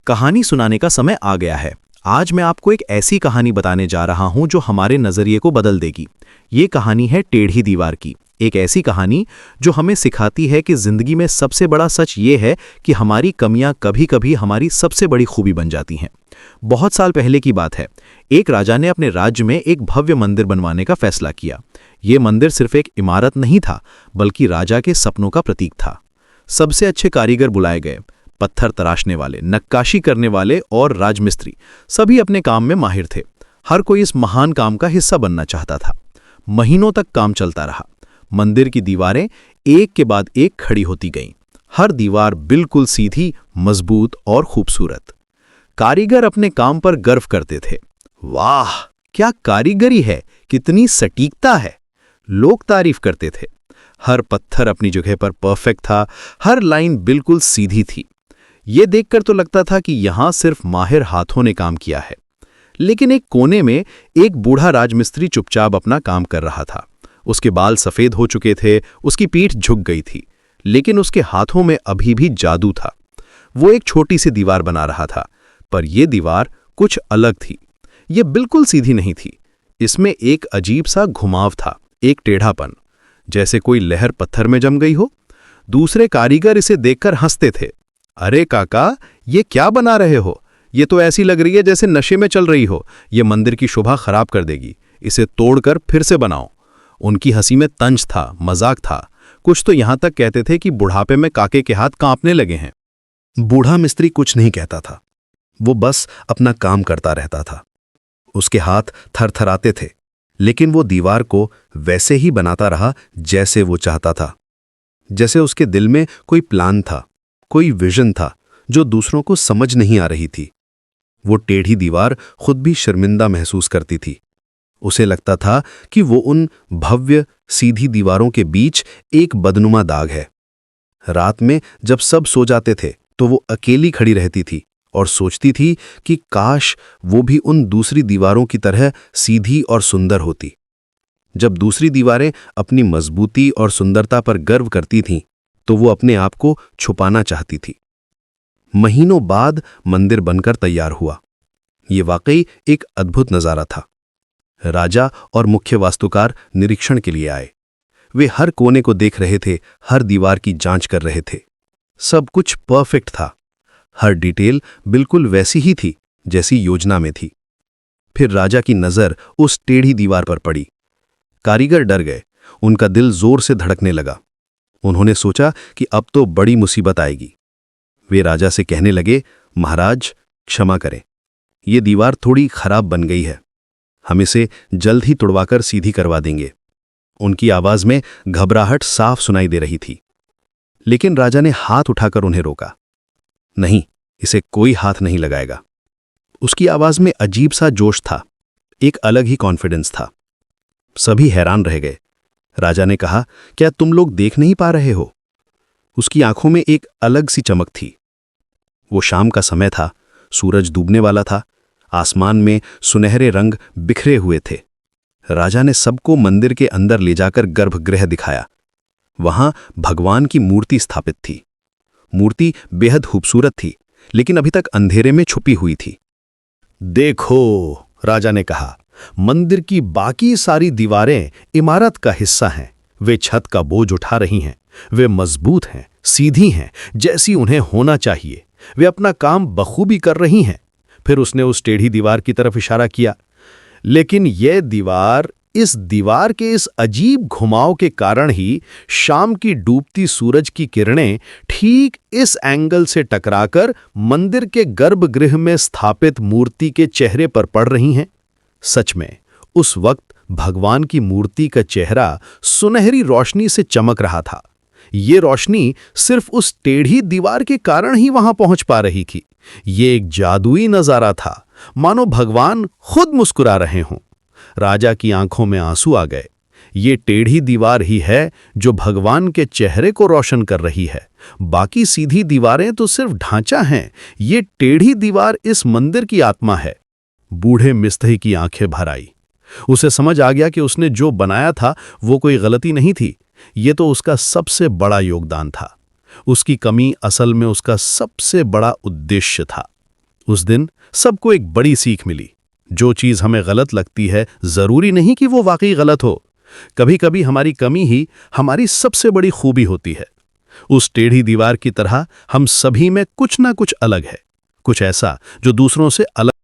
कहानी सुनाने का समय आ गया है। आज मैं आपको एक ऐसी कहानी बताने जा रहा हूं जो हमारे नजरिए को बदल देगी। ये कहानी है टेढ़ी दीवार की। एक ऐसी कहानी जो हमें सिखाती है कि जिंदगी में सबसे बड़ा सच ये है कि हमारी कमियां कभी-कभी हमारी सबसे बड़ी खूबी बन जाती हैं। बहुत साल पहले की बात है। एक राजा ने अपने राज्य में एक भव्य मंदिर बनवाने का फैसला किया। ये मंदिर सिर्फ एक इमारत नहीं था, बल्कि राजा के सपनों का प्रतीक था। सबसे अच्छे कारीगर बुलाए गए, पत्थर तराशने वाले, नक्काशी करने वाले और राजमिस्त्री, सभी अपने काम में माहिर थे। हर कोई इस महान काम का हिस्सा बनना चाहता था। महीनों तक काम चलता रहा। मंदिर की दीवारें एक के बाद एक खड़ी होती गईं। हर दीवार बिल्कुल सीधी, मजबूत और खूबसूरत। कारीगर अपने काम पर गर्व करते थे। वाह, क्या कारीगरी है, कितनी सटीकता है। लोग तारीफ करते थे। हर पत्थर अपनी जगह पर परफेक्ट था, हर लाइन बिल्कुल सीधी थी। ये देखकर तो लगता था कि यहां सिर्फ माहिर हाथों ने काम किया है। लेकिन एक कोने में एक बूढ़ा राजमिस्त्री चुपचाप अपना काम कर रहा था। उसके बाल सफेद हो चुके थे, उसकी पीठ झुक गई थी, लेकिन उसके हाथों में अभी भी जादू था। वो एक छोटी सी दीवार बना रहा था, पर यह दीवार कुछ अलग थी। ये बिल्कुल सीधी नहीं थी। इसमें एक अजीब सा घुमाव था, एक टेढ़ापन, जैसे कोई लहर पत्थर में जम गई हो। दूसरे कारीगर इसे देखकर हंसते थे। अरे काका, ये क्या बना रहे हो? ये तो ऐसी लग रही है जैसे नशे में चल रही हो। ये मंदिर की शोभा खराब कर देगी। इसे तोड़कर फिर से बनाओ। उनकी हंसी में तंज था, मजाक था। कुछ तो यहां तक कहते थे कि बुढ़ापे में काके के हाथ कांपने लगे हैं। बूढ़ा मिस्त्री कुछ नहीं कहता था। वो बस अपना काम करता रहता था। उसके हाथ थरथराते थे, लेकिन वो दीवार को वैसे ही बनाता रहा जैसे वो चाहता था। जैसे उसके दिल में कोई प्लान था, कोई विजन था जो दूसरों को समझ नहीं आ रही थी। वो टेढ़ी दीवार खुद भी शर्मिंदा महसूस करती थी। उसे लगता था कि वो उन भव्य सीधी दीवारों के बीच एक बदनुमा दाग है। रात में जब सब सो जाते थे तो वो अकेली खड़ी रहती थी और सोचती थी कि काश वो भी उन दूसरी दीवारों की तरह सीधी और सुंदर होती। जब दूसरी दीवारें अपनी मजबूती और सुंदरता पर गर्व करती थीं, तो वो अपने आप को छुपाना चाहती थी। महीनों बाद मंदिर बनकर तैयार हुआ। ये वाकई एक अद्भुत नजारा था। राजा और मुख्य वास्तुकार निरीक्षण के लिए आए। वे हर कोने को देख रहे थे, हर दीवार की जांच कर रहे थे। सब कुछ परफेक्ट था। हर डिटेल बिल्कुल वैसी ही थी जैसी योजना में थी। फिर राजा की नजर उस टेढ़ी दीवार पर पड़ी। कारीगर डर गए। उनका दिल जोर से धड़कने लगा। उन्होंने सोचा कि अब तो बड़ी मुसीबत आएगी। वे राजा से कहने लगे, महाराज क्षमा करें, ये दीवार थोड़ी खराब बन गई है। हम इसे जल्द ही तुड़वाकर सीधी करवा देंगे। उनकी आवाज में घबराहट साफ सुनाई दे रही थी। लेकिन राजा ने हाथ उठाकर उन्हें रोका। नहीं, इसे कोई हाथ नहीं लगाएगा। उसकी आवाज में अजीब सा जोश था, एक अलग ही कॉन्फिडेंस था। सभी हैरान रह गए। राजा ने कहा, क्या तुम लोग देख नहीं पा रहे हो? उसकी आंखों में एक अलग सी चमक थी। वो शाम का समय था, सूरज डूबने वाला था, आसमान में सुनहरे रंग बिखरे हुए थे। राजा ने सबको मंदिर के अंदर ले जाकर गर्भगृह दिखाया। वहां भगवान की मूर्ति स्थापित थी। मूर्ति बेहद खूबसूरत थी, लेकिन अभी तक अंधेरे में छुपी हुई थी। देखो, राजा ने कहा, मंदिर की बाकी सारी दीवारें इमारत का हिस्सा हैं। वे छत का बोझ उठा रही हैं। वे मजबूत हैं, सीधी हैं, जैसी उन्हें होना चाहिए। वे अपना काम बखूबी कर रही हैं। फिर उसने उस टेढ़ी दीवार की तरफ इशारा किया। लेकिन यह दीवार, इस दीवार के इस अजीब घुमाव के कारण ही शाम की डूबती सूरज की किरणें ठीक इस एंगल से टकराकर मंदिर के गर्भगृह में स्थापित मूर्ति के चेहरे पर पड़ रही हैं। सच में उस वक्त भगवान की मूर्ति का चेहरा सुनहरी रोशनी से चमक रहा था। ये रोशनी सिर्फ उस टेढ़ी दीवार के कारण ही वहां पहुंच पा रही थी। ये एक जादुई नजारा था, मानो भगवान खुद मुस्कुरा रहे हों। राजा की आंखों में आंसू आ गए। ये टेढ़ी दीवार ही है जो भगवान के चेहरे को रोशन कर रही है। बाकी सीधी दीवारें तो सिर्फ ढांचा हैं। ये टेढ़ी दीवार इस मंदिर की आत्मा है। बूढ़े मिस्त्री की आंखें भर आई। उसे समझ आ गया कि उसने जो बनाया था वो कोई गलती नहीं थी, ये तो उसका सबसे बड़ा योगदान था। उसकी कमी असल में उसका सबसे बड़ा उद्देश्य था। उस दिन सबको एक बड़ी सीख मिली। जो चीज हमें गलत लगती है जरूरी नहीं कि वो वाकई गलत हो। कभी कभी हमारी कमी ही हमारी सबसे बड़ी खूबी होती है। उस टेढ़ी दीवार की तरह हम सभी में कुछ ना कुछ अलग है, कुछ ऐसा जो दूसरों से अलग